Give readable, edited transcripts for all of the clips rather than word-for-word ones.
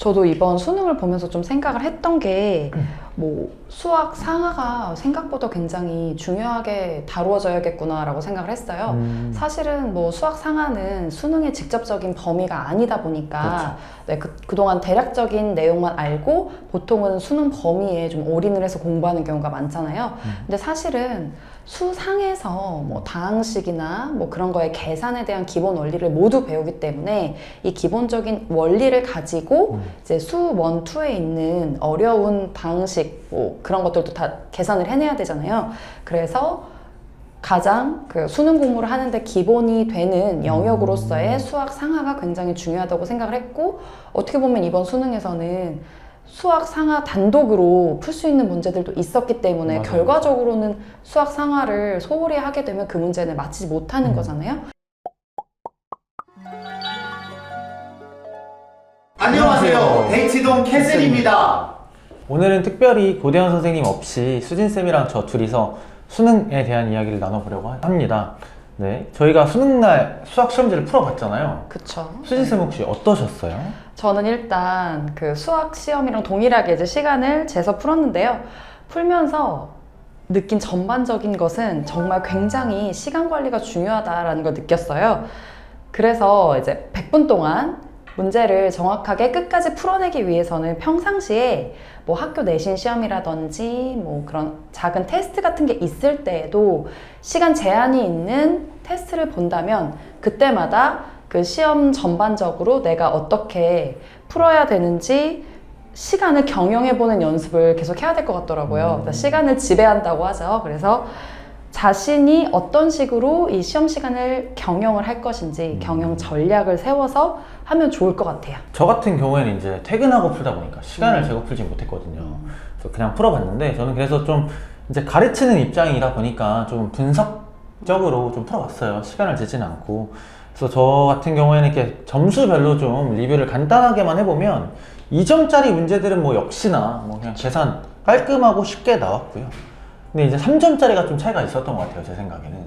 저도 이번 수능을 보면서 좀 생각을 했던 게 뭐 수학 상하가 생각보다 굉장히 중요하게 다루어져야겠구나라고 생각을 했어요. 사실은 뭐 수학 상하는 수능의 직접적인 범위가 아니다 보니까 네, 그동안 대략적인 내용만 알고 보통은 수능 범위에 좀 올인을 해서 공부하는 경우가 많잖아요. 근데 사실은 수상에서 뭐 다항식이나 뭐 그런 거에 계산에 대한 기본 원리를 모두 배우기 때문에 이 기본적인 원리를 가지고 이제 수 1, 2에 있는 어려운 다항식 뭐 그런 것들도 다 계산을 해내야 되잖아요. 그래서 가장 그 수능 공부를 하는데 기본이 되는 영역으로서의 수학 상하가 굉장히 중요하다고 생각을 했고, 어떻게 보면 이번 수능에서는 수학 상하 단독으로 풀 수 있는 문제들도 있었기 때문에 맞아요. 결과적으로는 수학 상하를 소홀히 하게 되면 그 문제는 맞히지 못하는 거잖아요. 안녕하세요. 데이트동 캐슬입니다. 오늘은 특별히 고대현 선생님 없이 수진쌤이랑 저 둘이서 수능에 대한 이야기를 나눠보려고 합니다. 네, 저희가 수능날 수학 시험지를 풀어봤잖아요. 그쵸. 수진쌤 혹시 어떠셨어요? 저는 일단 그 수학 시험이랑 동일하게 이제 시간을 재서 풀었는데요. 풀면서 느낀 전반적인 것은 정말 굉장히 시간 관리가 중요하다라는 걸 느꼈어요. 그래서 이제 100분 동안 문제를 정확하게 끝까지 풀어내기 위해서는 평상시에 뭐 학교 내신 시험이라든지 뭐 그런 작은 테스트 같은 게 있을 때에도 시간 제한이 있는 테스트를 본다면 그때마다 그 시험 전반적으로 내가 어떻게 풀어야 되는지 시간을 경영해보는 연습을 계속 해야 될 것 같더라고요. 그러니까 시간을 지배한다고 하죠. 그래서 자신이 어떤 식으로 이 시험 시간을 경영을 할 것인지 경영 전략을 세워서 하면 좋을 것 같아요. 저 같은 경우에는 이제 퇴근하고 풀다 보니까 시간을 재고 풀지 못했거든요. 그래서 그냥 풀어봤는데 저는 그래서 좀 이제 가르치는 입장이다 보니까 좀 분석적으로 좀 풀어봤어요. 시간을 재지는 않고. 그래서 저 같은 경우에는 이렇게 점수별로 좀 리뷰를 간단하게만 해보면 2점짜리 문제들은 뭐 역시나 뭐 그냥 계산 깔끔하고 쉽게 나왔고요. 근데 이제 3점짜리가 좀 차이가 있었던 것 같아요, 제 생각에는.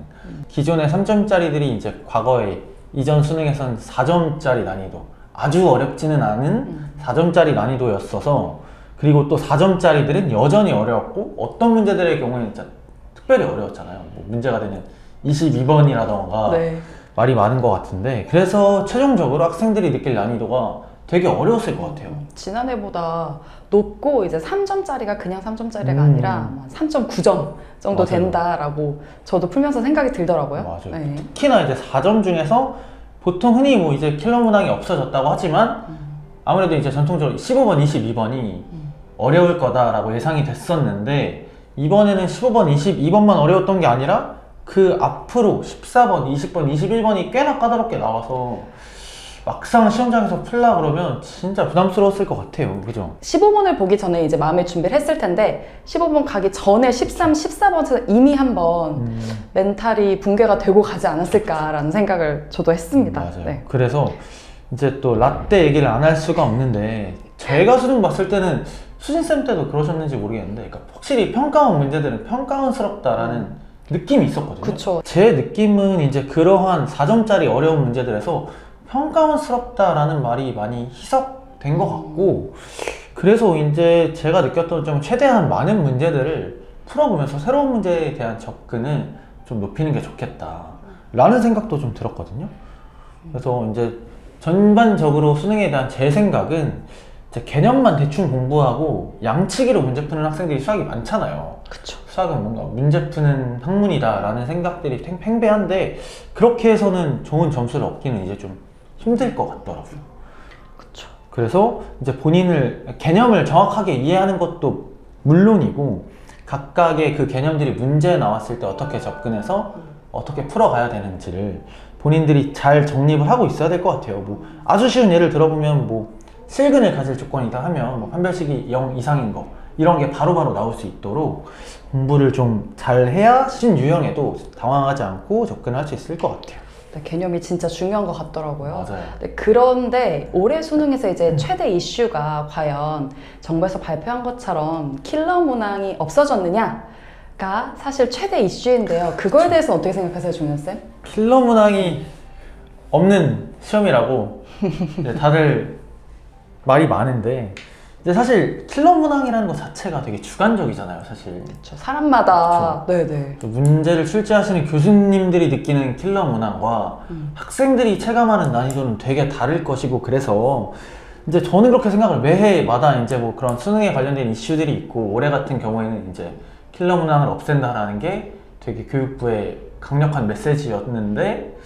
기존의 3점짜리들이 이제 과거에 이전 수능에선 4점짜리 난이도, 아주 어렵지는 않은 4점짜리 난이도였어서, 그리고 또 4점짜리들은 여전히 어려웠고, 어떤 문제들의 경우에는 진짜 특별히 어려웠잖아요. 뭐 문제가 되는 22번이라던가 네. 말이 많은 것 같은데, 그래서 최종적으로 학생들이 느낄 난이도가 되게 어려웠을 것 같아요. 지난해보다 높고 이제 3점짜리가 그냥 3점짜리가 아니라 3.9점 정도 맞아요. 된다라고 저도 풀면서 생각이 들더라고요. 맞아요. 네. 특히나 이제 4점 중에서 보통 흔히 뭐 이제 킬러 문항이 없어졌다고 하지만 아무래도 이제 전통적으로 15번, 22번이 어려울 거다라고 예상이 됐었는데 이번에는 15번, 22번만 어려웠던 게 아니라 그 앞으로 14번, 20번, 21번이 꽤나 까다롭게 나와서 막상 시험장에서 풀라 그러면 진짜 부담스러웠을 것 같아요. 그죠? 15번을 보기 전에 이제 마음의 준비를 했을 텐데 15번 가기 전에 13, 14번에서 이미 한번 멘탈이 붕괴가 되고 가지 않았을까라는 생각을 저도 했습니다. 맞아요. 네. 그래서 이제 또 라떼 얘기를 안 할 수가 없는데 제가 수능 봤을 때는 수진쌤 때도 그러셨는지 모르겠는데 그러니까 확실히 평가원 문제들은 평가원스럽다라는 느낌이 있었거든요. 그쵸. 제 느낌은 이제 그러한 4점짜리 어려운 문제들에서 평가원스럽다라는 말이 많이 희석된 것 같고 그래서 이제 제가 느꼈던 점 최대한 많은 문제들을 풀어보면서 새로운 문제에 대한 접근을 좀 높이는 게 좋겠다 라는 생각도 좀 들었거든요. 그래서 이제 전반적으로 수능에 대한 제 생각은 이제 개념만 대충 공부하고 양치기로 문제 푸는 학생들이 수학이 많잖아요. 그쵸. 수학은 뭔가 문제 푸는 학문이다 라는 생각들이 팽배한데 그렇게 해서는 좋은 점수를 얻기는 이제 좀 힘들 것 같더라고요. 그쵸. 그래서 이제 본인을 개념을 정확하게 이해하는 것도 물론이고 각각의 그 개념들이 문제에 나왔을 때 어떻게 접근해서 어떻게 풀어가야 되는지를 본인들이 잘 정립을 하고 있어야 될 것 같아요. 뭐 아주 쉬운 예를 들어보면 뭐 실근을 가질 조건이다 하면 뭐 판별식이 0 이상인 거 이런 게 바로바로 나올 수 있도록 공부를 좀 잘 해야 신유형에도 당황하지 않고 접근할 수 있을 것 같아요. 네, 개념이 진짜 중요한 것 같더라고요. 맞아요. 네, 그런데 올해 수능에서 이제 최대 이슈가 과연 정부에서 발표한 것처럼 킬러 문항이 없어졌느냐가 사실 최대 이슈인데요. 그거에 대해서 어떻게 생각하세요, 종현쌤? 킬러 문항이 없는 시험이라고 이제 다들 말이 많은데 이제 사실 킬러 문항이라는 것 자체가 되게 주관적이잖아요, 사실. 그렇죠. 사람마다 네네. 문제를 출제하시는 교수님들이 느끼는 킬러 문항과 학생들이 체감하는 난이도는 되게 다를 것이고, 그래서 이제 저는 그렇게 생각을 매해마다 이제 뭐 그런 수능에 관련된 이슈들이 있고, 올해 같은 경우에는 이제 킬러 문항을 없앤다라는 게 되게 교육부의 강력한 메시지였는데,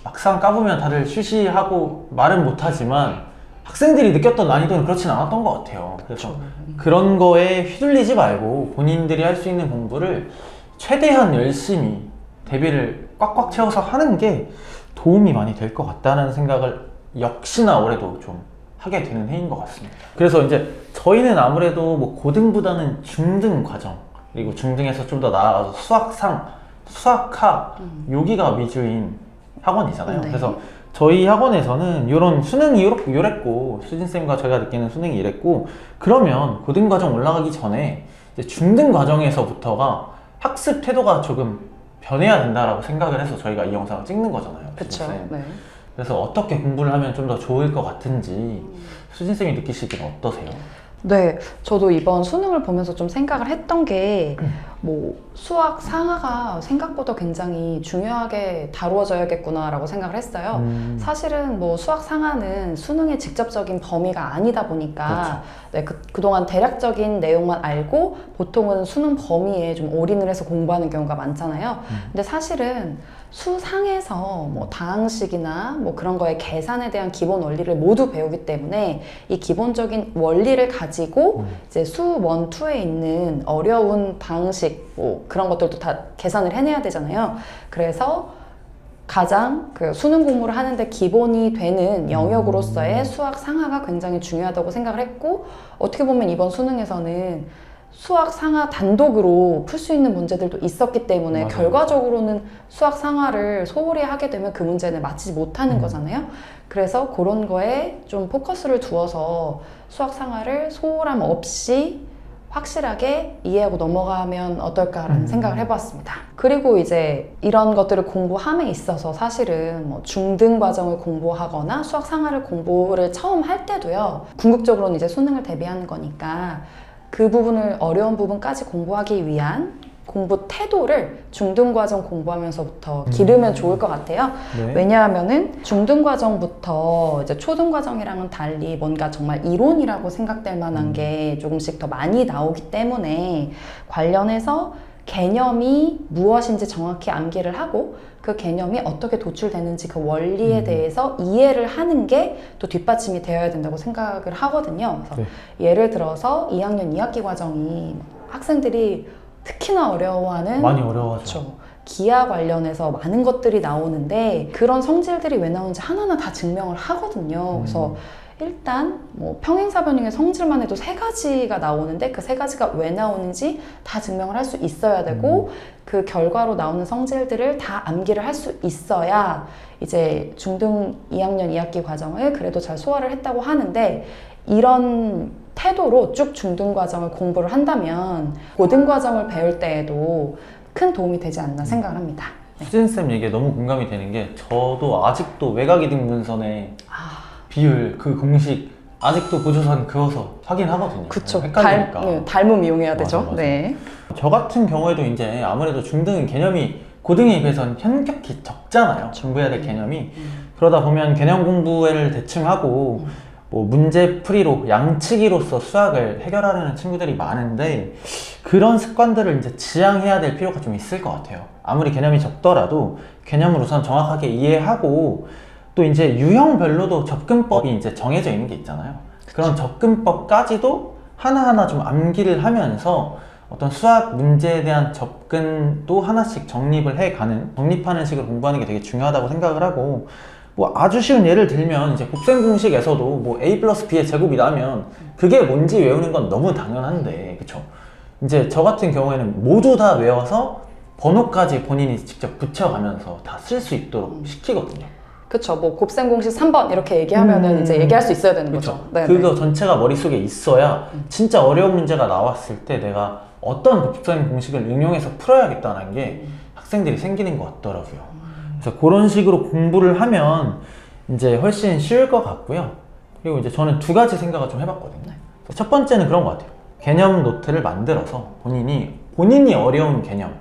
막상 까보면 다들 쉬쉬하고 말은 못하지만 학생들이 느꼈던 난이도는 그렇진 않았던 것 같아요. 그래서 그런 거에 휘둘리지 말고 본인들이 할 수 있는 공부를 최대한 열심히 대비를 꽉꽉 채워서 하는 게 도움이 많이 될 것 같다는 생각을 역시나 올해도 좀 하게 되는 해인 것 같습니다. 그래서 이제 저희는 아무래도 뭐 고등보다는 중등 과정, 그리고 중등에서 좀 더 나아가서 수학상, 수학하 여기가 위주인 학원이잖아요. 네. 그래서 저희 학원에서는 이런 수능이 이랬고, 수진쌤과 저희가 느끼는 수능이 이랬고, 그러면 고등과정 올라가기 전에 이제 중등 과정에서부터가 학습 태도가 조금 변해야 된다라고 생각을 해서 저희가 이 영상을 찍는 거잖아요. 그렇죠. 수진쌤. 네. 그래서 어떻게 공부를 하면 좀 더 좋을 것 같은지 수진쌤이 느끼시기는 어떠세요? 네, 저도 이번 수능을 보면서 좀 생각을 했던 게, 뭐, 수학 상하가 생각보다 굉장히 중요하게 다루어져야겠구나라고 생각을 했어요. 사실은 뭐 수학 상하는 수능의 직접적인 범위가 아니다 보니까, 네, 그동안 대략적인 내용만 알고 보통은 수능 범위에 좀 올인을 해서 공부하는 경우가 많잖아요. 근데 사실은 수상에서 뭐 다항식이나 뭐 그런 거에 계산에 대한 기본 원리를 모두 배우기 때문에 이 기본적인 원리를 가지고 이제 수 1, 2에 있는 어려운 다항식 뭐 그런 것들도 다 계산을 해내야 되잖아요. 그래서 가장 그 수능 공부를 하는데 기본이 되는 영역으로서의 수학 상하가 굉장히 중요하다고 생각을 했고, 어떻게 보면 이번 수능에서는 수학 상하 단독으로 풀 수 있는 문제들도 있었기 때문에 맞아요. 결과적으로는 수학 상하를 소홀히 하게 되면 그 문제는 맞히지 못하는 거잖아요. 그래서 그런 거에 좀 포커스를 두어서 수학 상하를 소홀함 없이 확실하게 이해하고 넘어가면 어떨까라는 생각을 해봤습니다. 그리고 이제 이런 것들을 공부함에 있어서 사실은 뭐 중등 과정을 공부하거나 수학 상하를 공부를 처음 할 때도요, 궁극적으로는 이제 수능을 대비하는 거니까 그 부분을 어려운 부분까지 공부하기 위한 공부 태도를 중등 과정 공부하면서부터 기르면 좋을 것 같아요. 네. 왜냐하면은 중등 과정부터 이제 초등 과정이랑은 달리 뭔가 정말 이론이라고 생각될 만한 게 조금씩 더 많이 나오기 때문에 관련해서 개념이 무엇인지 정확히 암기를 하고 그 개념이 어떻게 도출되는지 그 원리에 대해서 이해를 하는 게 또 뒷받침이 되어야 된다고 생각을 하거든요. 그래서 예를 들어서 2학년 2학기 과정이 학생들이 특히나 어려워하는 많이 어려워하죠. 그렇죠. 기하 관련해서 많은 것들이 나오는데 그런 성질들이 왜 나오는지 하나하나 다 증명을 하거든요. 그래서 일단 뭐 평행사변형의 성질만 해도 3가지가 나오는데 그 3가지가 왜 나오는지 다 증명을 할 수 있어야 되고 그 결과로 나오는 성질들을 다 암기를 할 수 있어야 이제 중등 2학년 2학기 과정을 그래도 잘 소화를 했다고 하는데, 이런 태도로 쭉 중등 과정을 공부를 한다면 고등 과정을 배울 때에도 큰 도움이 되지 않나 생각을 합니다. 수진쌤 얘기에 너무 공감이 되는 게, 저도 아직도 외곽이등분선의 비율, 그 공식 아직도 보조선 그어서 확인하거든요. 그쵸. 헷갈리니까. 닮음 이용해야 되죠. 맞아, 맞아. 네. 저 같은 경우에도 이제 아무래도 중등은 개념이 고등에 비해서는 현격히 적잖아요. 공부해야 될 개념이. 그러다 보면 개념 공부를 대충 하고 뭐 문제 풀이로 양치기로서 수학을 해결하려는 친구들이 많은데, 그런 습관들을 이제 지향해야 될 필요가 좀 있을 것 같아요. 아무리 개념이 적더라도 개념을 우선 정확하게 이해하고, 또 이제 유형별로도 접근법이 이제 정해져 있는 게 있잖아요. 그런 접근법까지도 하나하나 좀 암기를 하면서 어떤 수학 문제에 대한 접근도 하나씩 정립하는 식으로 공부하는 게 되게 중요하다고 생각을 하고, 뭐 아주 쉬운 예를 들면 이제 곱셈 공식에서도 뭐 a 플러스 b의 제곱이라면 그게 뭔지 외우는 건 너무 당연한데, 그쵸? 이제 저 같은 경우에는 모두 다 외워서 번호까지 본인이 직접 붙여가면서 다 쓸 수 있도록 시키거든요. 그쵸. 뭐 곱셈 공식 3번 이렇게 얘기하면은 이제 얘기할 수 있어야 되는 그쵸? 거죠. 네, 그거 전체가 머릿속에 있어야 진짜 어려운 문제가 나왔을 때 내가 어떤 곱셈 공식을 응용해서 풀어야겠다는 게 학생들이 생기는 것 같더라고요. 그래서 그런 식으로 공부를 하면 이제 훨씬 쉬울 것 같고요. 그리고 이제 저는 두 가지 생각을 좀 해봤거든요. 네. 첫 번째는 그런 것 같아요. 개념 노트를 만들어서 본인이 어려운 개념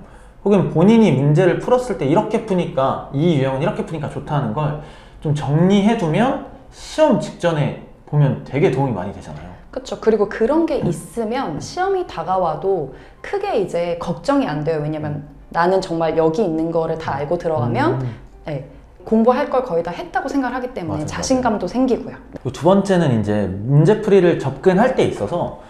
혹은 본인이 문제를 풀었을 때 이렇게 푸니까 이 유형은 이렇게 푸니까 좋다는 걸 좀 정리해두면 시험 직전에 보면 되게 도움이 많이 되잖아요. 그렇죠. 그리고 그런 게 있으면 시험이 다가와도 크게 이제 걱정이 안 돼요. 왜냐면 나는 정말 여기 있는 거를 다 알고 들어가면 네, 공부할 걸 거의 다 했다고 생각을 하기 때문에 맞아요, 자신감도 생기고요. 그리고 두 번째는 이제 문제풀이를 접근할 때 있어서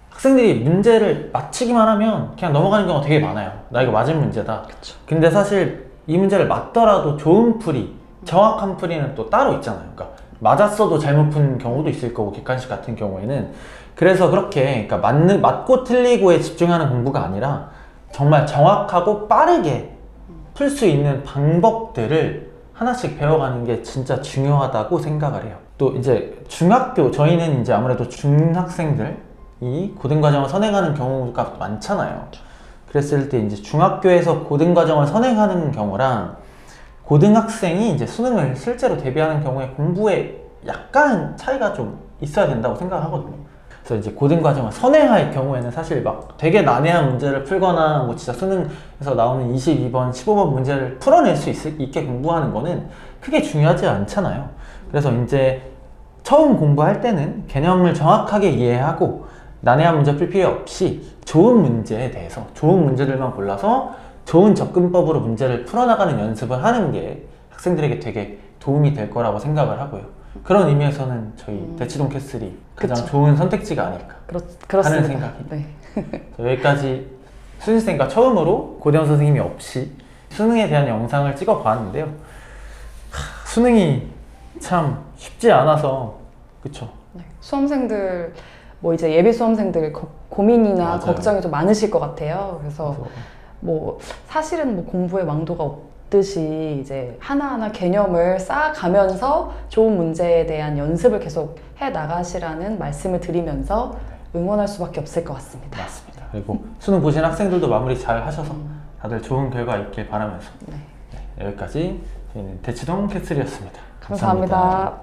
학생들이 문제를 맞히기만 하면 그냥 넘어가는 경우가 되게 많아요. 나 이거 맞은 문제다. 그쵸. 근데 사실 이 문제를 맞더라도 좋은 풀이, 정확한 풀이는 또 따로 있잖아요. 그러니까 맞았어도 잘못 푼 경우도 있을 거고 객관식 같은 경우에는 그래서 그렇게 그러니까 맞고 틀리고에 집중하는 공부가 아니라 정말 정확하고 빠르게 풀 수 있는 방법들을 하나씩 배워가는 게 진짜 중요하다고 생각을 해요. 또 이제 저희는 이제 아무래도 중학생들이 고등과정을 선행하는 경우가 많잖아요. 그랬을 때 이제 중학교에서 고등과정을 선행하는 경우랑 고등학생이 이제 수능을 실제로 대비하는 경우에 공부에 약간 차이가 좀 있어야 된다고 생각을 하거든요. 그래서 이제 고등과정을 선행할 경우에는 사실 막 되게 난해한 문제를 풀거나 뭐 진짜 수능에서 나오는 22번, 15번 문제를 풀어낼 수 있게 공부하는 거는 크게 중요하지 않잖아요. 그래서 이제 처음 공부할 때는 개념을 정확하게 이해하고 난해한 문제 풀 필요 없이 좋은 문제에 대해서 좋은 문제들만 골라서 좋은 접근법으로 문제를 풀어나가는 연습을 하는 게 학생들에게 되게 도움이 될 거라고 생각을 하고요. 그런 의미에서는 저희 대치동 캐슬이 가장 그쵸. 좋은 선택지가 아닐까 그렇습니다. 하는 생각이. 네. 여기까지 수능생과 처음으로 고대원 선생님이 없이 수능에 대한 영상을 찍어 봤는데요. 수능이 참 쉽지 않아서 그쵸? 네. 수험생들 뭐 이제 예비 수험생들 고민이나 맞아요. 걱정이 좀 많으실 것 같아요. 그래서 뭐 사실은 뭐 공부에 망도가 없듯이 이제 하나하나 개념을 쌓아가면서 좋은 문제에 대한 연습을 계속 해 나가시라는 말씀을 드리면서 응원할 수밖에 없을 것 같습니다. 맞습니다. 그리고 수능 보신 학생들도 마무리 잘 하셔서 다들 좋은 결과 있길 바라면서 네. 여기까지 저희는 대치동 캐슬이었습니다. 감사합니다.